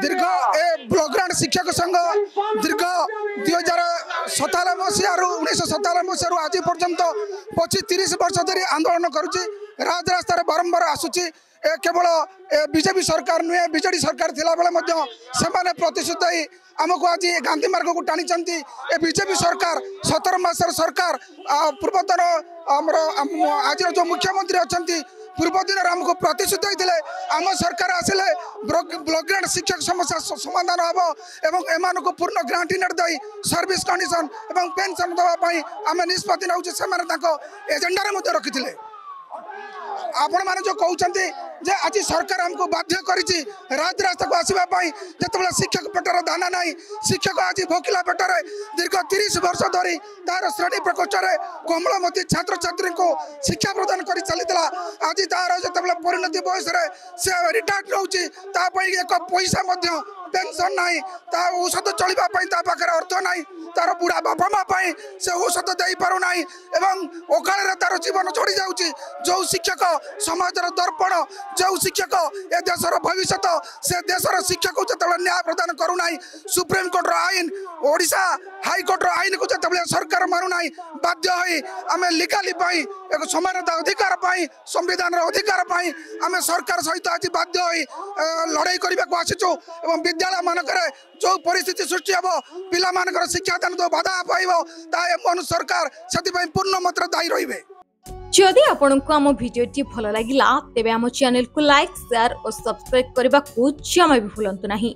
दीर्घ ए ब्लॉकग्रांट शिक्षक संघ दीर्घ 2097 मसीह 1997 मसीह आज पर्यंत 25-30 वर्ष धरी आंदोलन करुच्ची राजरास्तार बारंबार आसुची केवल बीजेपी सरकार नुहे बीजेडी सरकार थिला बेले मध्य सेमाने प्रतिश्रुति आमको आज गांधी मार्ग को टाणी ए बीजेपी सरकार 17 मासर सरकार पूर्वतन आमर आज जो मुख्यमंत्री अच्छा पूर्व दिन आमको प्रतिश्रुति होते आम सरकार आसिले ब्लॉकग्रांट शिक्षक समस्या समाधान हम एवं एम को पूर्ण ग्रांट इनेट दे सर्विस कंडीशन एवं पेंशन देवाई आम निष्पत्ति नौ एजेंडा रखी आपण मैंने जो कहते जे आज सरकार हमको बाध्य करी राजरास्ता को आसवाई जो शिक्षक पेटर दाना ना शिक्षक आज भोकिला पेटर दीर्घ 30 वर्ष धरी तार श्रेणी प्रकोष्ठ में कोमलमती छात्र छात्री को शिक्षा प्रदान कर चली आज तार जो परिणति बयस से रिटायर्ड रोचे एक पैसा पेंशन ना औषध चलने अर्थ ना तार बुढ़ा बापा माँ से औषध दे पारना एवं अकाल तार जीवन चढ़ी जाऊँगी जो शिक्षक समाजर दर्पण जो शिक्षक ए देशर भविष्य से देशर शिक्षक को जो न्याय प्रदान करूना सुप्रीम कोर्टर आईन ओडिशा हाईकोर्टर आईन को जो सरकार मानुना बाध्य आम लिगाली एक समानता अधिकार संविधान अधिकार आम सरकार सहित आज बाध्य लड़ाई करने को आसीचु एवं विद्यालय मानक जो परिस्थिति सृष्टि हम पिला मानकर शिक्षादान तो बाधा पाइब सरकार से पूर्ण मात्रा दायी रही। जदि आपंक आम भिडी भल लगा तेब आम चैनल को लाइक शेयर और सब्सक्राइब करने को जमा भी भूलु नहीं।